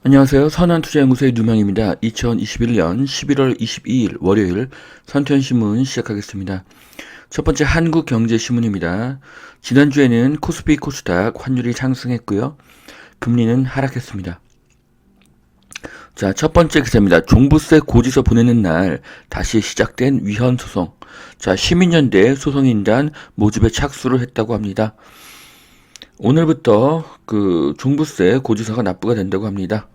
안녕하세요. 선한투자연구소의 누명입니다. 2021년 11월 22일 월요일 선투연신문 시작하겠습니다. 첫 번째 한국경제신문입니다. 지난주에는 코스피 코스닥 환율이 상승했고요. 금리는 하락했습니다. 자, 첫 번째 기사입니다. 종부세 고지서 보내는 날 다시 시작된 위헌 소송. 자, 시민연대 소송인단 모집에 착수를 했다고 합니다. 오늘부터 종부세 고지서가 납부가 된다고 합니다.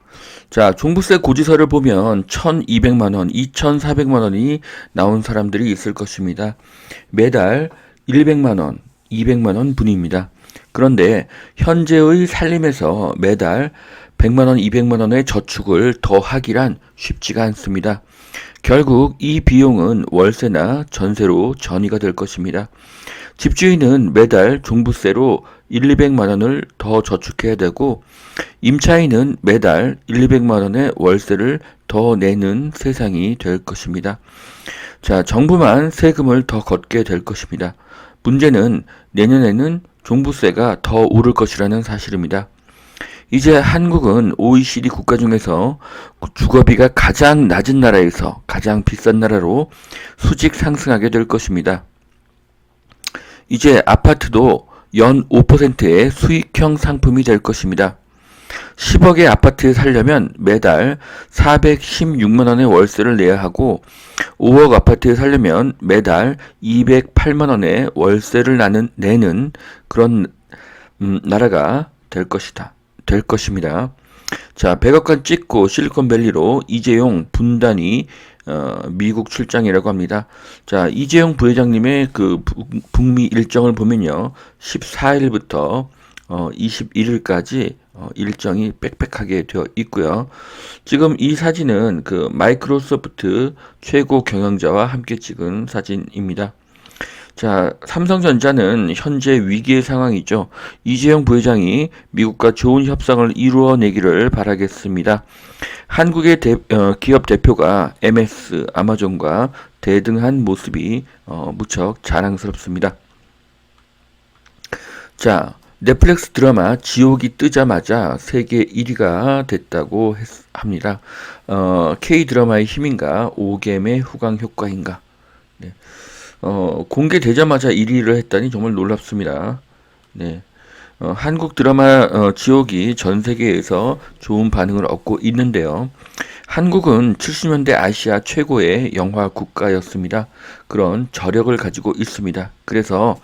자, 종부세 고지서를 보면 1,200만 원, 2,400만 원이 나온 사람들이 있을 것입니다. 매달 100만 원, 200만 원 분입니다. 그런데 현재의 살림에서 매달 100만 원, 200만 원의 저축을 더하기란 쉽지가 않습니다. 결국 이 비용은 월세나 전세로 전이가 될 것입니다. 집주인은 매달 종부세로 200만 원을 더 저축해야 되고 임차인은 매달 200만 원의 월세를 더 내는 세상이 될 것입니다. 자, 정부만 세금을 더 걷게 될 것입니다. 문제는 내년에는 종부세가 더 오를 것이라는 사실입니다. 이제 한국은 OECD 국가 중에서 주거비가 가장 낮은 나라에서 가장 비싼 나라로 수직 상승하게 될 것입니다. 이제 아파트도 연 5%의 수익형 상품이 될 것입니다. 10억의 아파트에 살려면 매달 416만 원의 월세를 내야 하고 5억 아파트에 살려면 매달 208만 원의 월세를 내는 그런 나라가 될 것입니다. 자, 100억간 찍고 실리콘밸리로 이재용 분단위 미국 출장이라고 합니다. 자, 이재용 부회장님의 북미 일정을 보면요. 14일부터 21일까지 일정이 빽빽하게 되어 있고요. 지금 이 사진은 마이크로소프트 최고 경영자와 함께 찍은 사진입니다. 자, 삼성전자는 현재 위기의 상황이죠. 이재용 부회장이 미국과 좋은 협상을 이루어내기를 바라겠습니다. 한국의 기업 대표가 MS, 아마존과 대등한 모습이 무척 자랑스럽습니다. 자, 넷플릭스 드라마 지옥이 뜨자마자 세계 1위가 됐다고 합니다. K-드라마의 힘인가, 오겜의 후광 효과인가. 네. 공개되자마자 1위를 했다니 정말 놀랍습니다. 네. 한국 드라마 지옥이 전 세계에서 좋은 반응을 얻고 있는데요. 한국은 70년대 아시아 최고의 영화 국가였습니다. 그런 저력을 가지고 있습니다. 그래서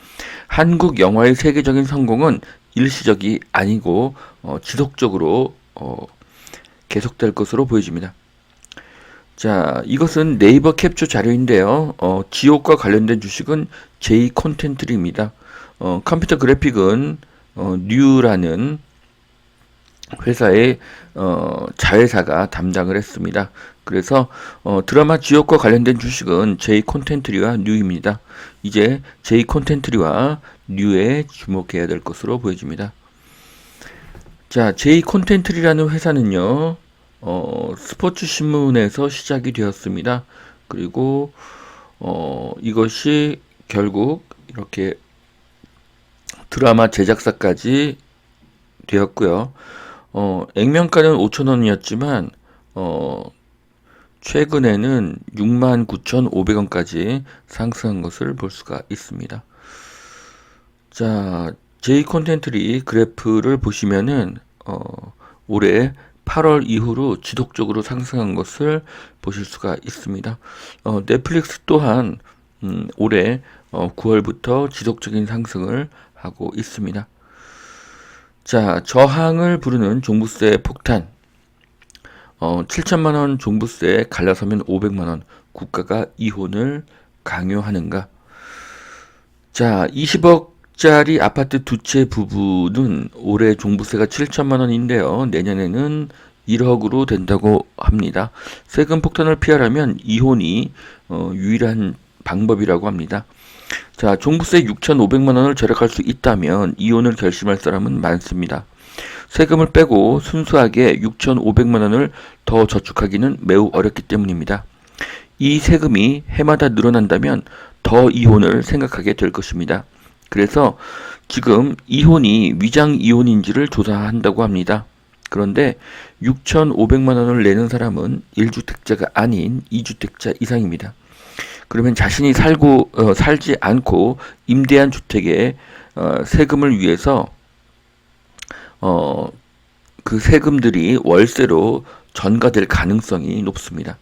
한국 영화의 세계적인 성공은 일시적이 아니고 지속적으로 계속될 것으로 보여집니다. 자, 이것은 네이버 캡처 자료인데요. 지옥과 관련된 주식은 J 콘텐츠입니다. 컴퓨터 그래픽은 뉴라는 회사의 자회사가 담당을 했습니다. 그래서 드라마 지옥과 관련된 주식은 J 콘텐츠와 뉴입니다. 이제 J 콘텐츠와 뉴에 주목해야 될 것으로 보여집니다. 자, J 콘텐츠라는 회사는요. 스포츠 신문에서 시작이 되었습니다. 그리고 이것이 결국 이렇게 드라마 제작사까지 되었고요. 액면가는 5,000원이었지만 최근에는 69,500원까지 상승한 것을 볼 수가 있습니다. 자, J 콘텐츠리 그래프를 보시면은 올해 8월 이후로 지속적으로 상승한 것을 보실 수가 있습니다. 넷플릭스 또한 올해 9월부터 지속적인 상승을 하고 있습니다. 자, 저항을 부르는 종부세 폭탄. 7천만 원 종부세 갈라서면 500만 원. 국가가 이혼을 강요하는가? 자, 20억짜리 아파트 두 채 부부는 올해 종부세가 7천만 원인데요. 내년에는 1억으로 된다고 합니다. 세금 폭탄을 피하려면 이혼이 유일한 방법이라고 합니다. 자, 종부세 6,500만 원을 절약할 수 있다면 이혼을 결심할 사람은 많습니다. 세금을 빼고 순수하게 6,500만 원을 더 저축하기는 매우 어렵기 때문입니다. 이 세금이 해마다 늘어난다면 더 이혼을 생각하게 될 것입니다. 그래서 지금 이혼이 위장 이혼인지를 조사한다고 합니다. 그런데 6,500만 원을 내는 사람은 1주택자가 아닌 2주택자 이상입니다. 그러면 자신이 살지 않고 임대한 주택에 세금을 위해서 그 세금들이 월세로 전가될 가능성이 높습니다.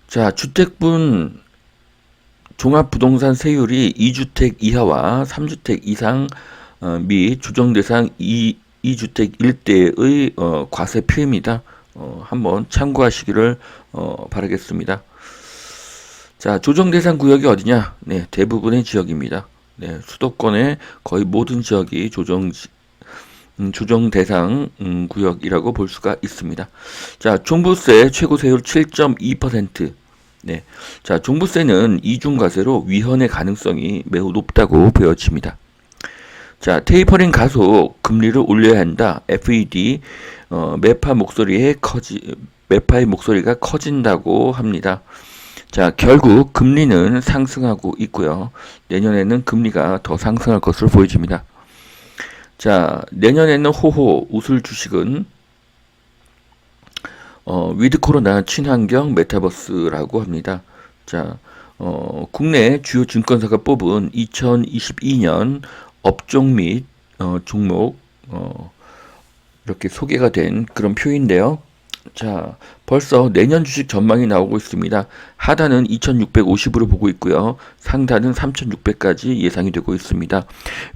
자, 주택분 종합부동산 세율이 2주택 이하와 3주택 이상 및 조정대상 2주택 일대의 과세표입니다. 한번 참고하시기를 바라겠습니다. 자, 조정대상 구역이 어디냐? 네, 대부분의 지역입니다. 네, 수도권의 거의 모든 지역이 조정 대상 구역이라고 볼 수가 있습니다. 자, 종부세 최고 세율 7.2%. 네. 자, 종부세는 이중과세로 위헌의 가능성이 매우 높다고 보여집니다. 자, 테이퍼링 가속 금리를 올려야 한다. FED 매파의 목소리가 커진다고 합니다. 자, 결국 금리는 상승하고 있고요. 내년에는 금리가 더 상승할 것으로 보여집니다. 자, 내년에는 호호 웃을 주식은 위드 코로나 친환경 메타버스라고 합니다. 자, 국내 주요 증권사가 뽑은 2022년 업종 및 종목 이렇게 소개가 된 그런 표인데요. 자, 벌써 내년 주식 전망이 나오고 있습니다. 하단은 2650으로 보고 있고요. 상단은 3600까지 예상이 되고 있습니다.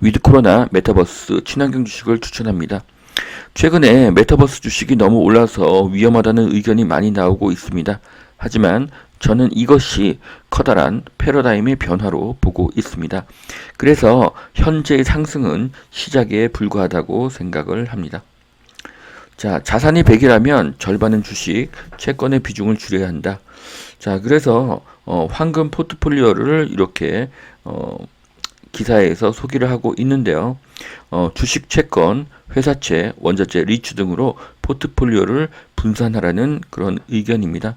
위드 코로나 메타버스 친환경 주식을 추천합니다. 최근에 메타버스 주식이 너무 올라서 위험하다는 의견이 많이 나오고 있습니다. 하지만 저는 이것이 커다란 패러다임의 변화로 보고 있습니다. 그래서 현재의 상승은 시작에 불과하다고 생각을 합니다. 자, 자산이 100이라면 절반은 주식, 채권의 비중을 줄여야 한다. 자, 그래서 황금 포트폴리오를 이렇게 기사에서 소개를 하고 있는데요. 주식, 채권, 회사채, 원자재, 리츠 등으로 포트폴리오를 분산하라는 그런 의견입니다.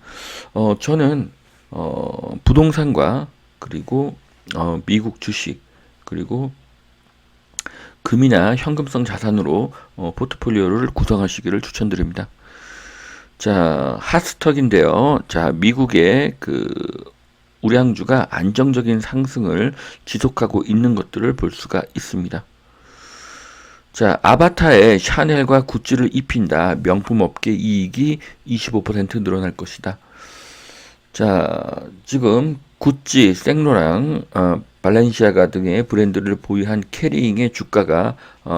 저는 부동산과 그리고 미국 주식 그리고 금이나 현금성 자산으로 포트폴리오를 구성하시기를 추천드립니다. 자, 핫스톡인데요. 자, 미국의 우량주가 안정적인 상승을 지속하고 있는 것들을 볼 수가 있습니다. 자, 아바타에 샤넬과 구찌를 입힌다. 명품업계 이익이 25% 늘어날 것이다. 자, 지금 구찌, 생로랑, 발렌시아가 등의 브랜드를 보유한 캐리잉의 주가가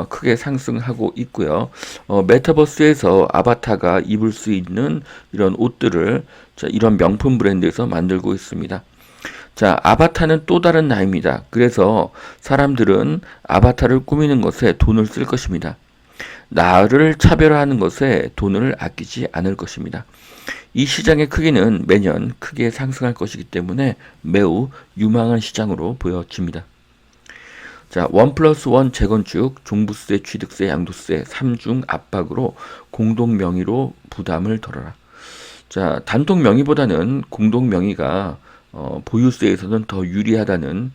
크게 상승하고 있고요. 메타버스에서 아바타가 입을 수 있는 이런 옷들을 이런 명품 브랜드에서 만들고 있습니다. 자, 아바타는 또 다른 나이입니다. 그래서 사람들은 아바타를 꾸미는 것에 돈을 쓸 것입니다. 나를 차별화하는 것에 돈을 아끼지 않을 것입니다. 이 시장의 크기는 매년 크게 상승할 것이기 때문에 매우 유망한 시장으로 보여집니다. 자, 1+1 재건축, 종부세, 취득세, 양도세 3중 압박으로 공동 명의로 부담을 덜어라. 자, 단독 명의보다는 공동 명의가 보유세에서는 더 유리하다는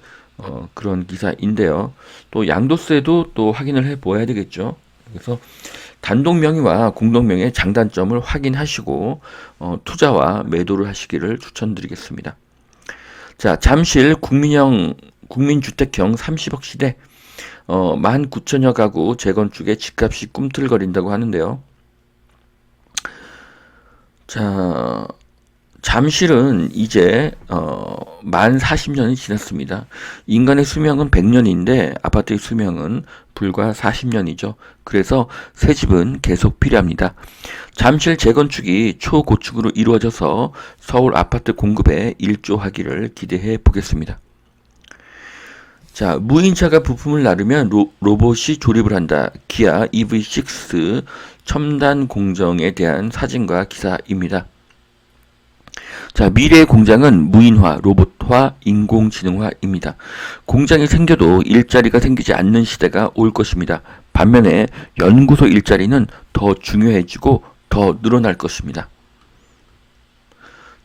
그런 기사인데요. 또 양도세도 또 확인을 해 보아야 되겠죠. 그래서 단독 명의와 공동 명의의 장단점을 확인하시고 투자와 매도를 하시기를 추천드리겠습니다. 자, 잠실 국민주택형 30억 시대 19,000여 가구 재건축에 집값이 꿈틀거린다고 하는데요. 자, 잠실은 이제 만 40년이 지났습니다. 인간의 수명은 100년인데 아파트의 수명은 불과 40년이죠. 그래서 새 집은 계속 필요합니다. 잠실 재건축이 초고축으로 이루어져서 서울 아파트 공급에 일조하기를 기대해 보겠습니다. 자, 무인차가 부품을 나르면 로봇이 조립을 한다. 기아 EV6 첨단 공정에 대한 사진과 기사입니다. 자, 미래의 공장은 무인화, 로봇화, 인공지능화입니다. 공장이 생겨도 일자리가 생기지 않는 시대가 올 것입니다. 반면에 연구소 일자리는 더 중요해지고 더 늘어날 것입니다.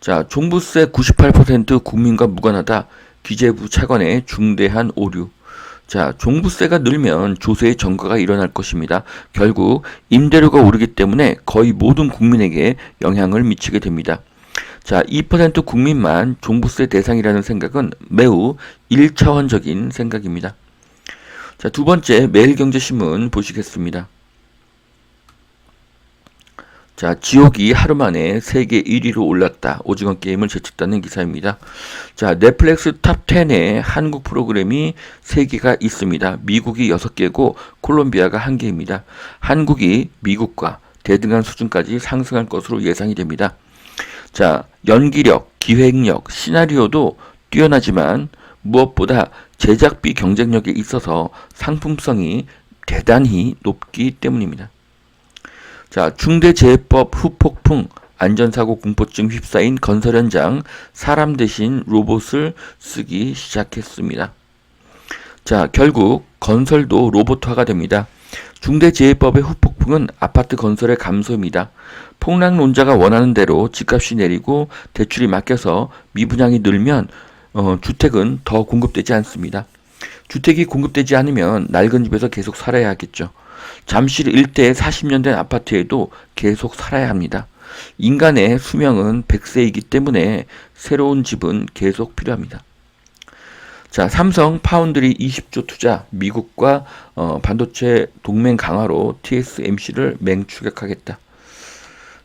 자, 종부세 98% 국민과 무관하다. 기재부 차관의 중대한 오류. 자, 종부세가 늘면 조세의 전가가 일어날 것입니다. 결국 임대료가 오르기 때문에 거의 모든 국민에게 영향을 미치게 됩니다. 자, 2% 국민만 종부세 대상이라는 생각은 매우 1차원적인 생각입니다. 자, 두 번째 매일경제신문 보시겠습니다. 자, 지옥이 하루 만에 세계 1위로 올랐다. 오징어 게임을 제쳤다는 기사입니다. 자, 넷플릭스 탑 10에 한국 프로그램이 3개가 있습니다. 미국이 6개고 콜롬비아가 1개입니다. 한국이 미국과 대등한 수준까지 상승할 것으로 예상이 됩니다. 자, 연기력, 기획력, 시나리오도 뛰어나지만 무엇보다 제작비 경쟁력에 있어서 상품성이 대단히 높기 때문입니다. 자, 중대재해법 후폭풍, 안전사고 공포증 휩싸인 건설 현장, 사람 대신 로봇을 쓰기 시작했습니다. 자, 결국 건설도 로봇화가 됩니다. 중대재해법의 후폭풍은 아파트 건설의 감소입니다. 폭락론자가 원하는 대로 집값이 내리고 대출이 막혀서 미분양이 늘면 주택은 더 공급되지 않습니다. 주택이 공급되지 않으면 낡은 집에서 계속 살아야 하겠죠. 잠실 일대의 40년 된 아파트에도 계속 살아야 합니다. 인간의 수명은 100세이기 때문에 새로운 집은 계속 필요합니다. 자, 삼성 파운드리 20조 투자, 미국과 반도체 동맹 강화로 TSMC를 맹추격하겠다.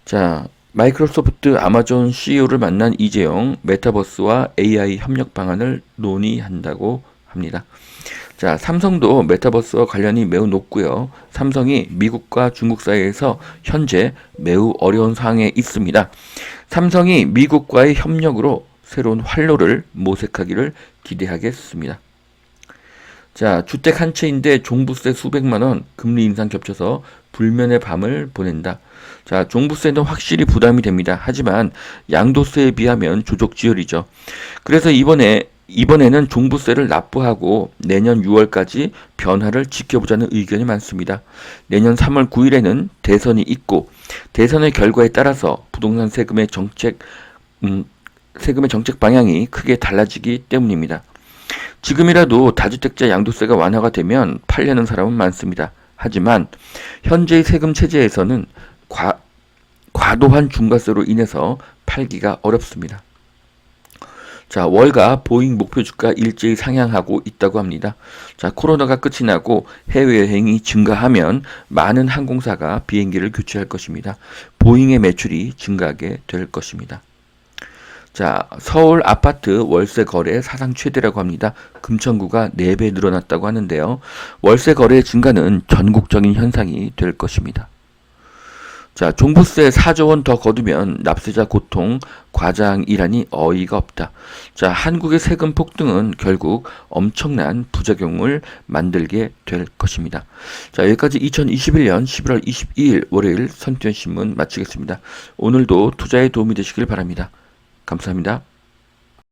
자, 마이크로소프트 아마존 CEO를 만난 이재용, 메타버스와 AI 협력 방안을 논의한다고 합니다. 자, 삼성도 메타버스와 관련이 매우 높고요. 삼성이 미국과 중국 사이에서 현재 매우 어려운 상황에 있습니다. 삼성이 미국과의 협력으로 새로운 활로를 모색하기를 기대하겠습니다. 자, 주택 한 채인데 종부세 수백만 원, 금리 인상 겹쳐서 불면의 밤을 보낸다. 자, 종부세는 확실히 부담이 됩니다. 하지만 양도세에 비하면 조족지혈이죠. 그래서 이번에는 종부세를 납부하고 내년 6월까지 변화를 지켜보자는 의견이 많습니다. 내년 3월 9일에는 대선이 있고 대선의 결과에 따라서 부동산 세금의 정책 방향이 크게 달라지기 때문입니다. 지금이라도 다주택자 양도세가 완화가 되면 팔려는 사람은 많습니다. 하지만 현재의 세금 체제에서는 과도한 중과세로 인해서 팔기가 어렵습니다. 자, 월가 보잉 목표 주가 일제히 상향하고 있다고 합니다. 자, 코로나가 끝이 나고 해외여행이 증가하면 많은 항공사가 비행기를 교체할 것입니다. 보잉의 매출이 증가하게 될 것입니다. 자, 서울 아파트 월세 거래 사상 최대라고 합니다. 금천구가 4배 늘어났다고 하는데요. 월세 거래 증가는 전국적인 현상이 될 것입니다. 자, 종부세 4조 원 더 거두면 납세자 고통 과장이라니 어이가 없다. 자, 한국의 세금 폭등은 결국 엄청난 부작용을 만들게 될 것입니다. 자, 여기까지 2021년 11월 22일 월요일 선투현신문 마치겠습니다. 오늘도 투자에 도움이 되시길 바랍니다. 감사합니다.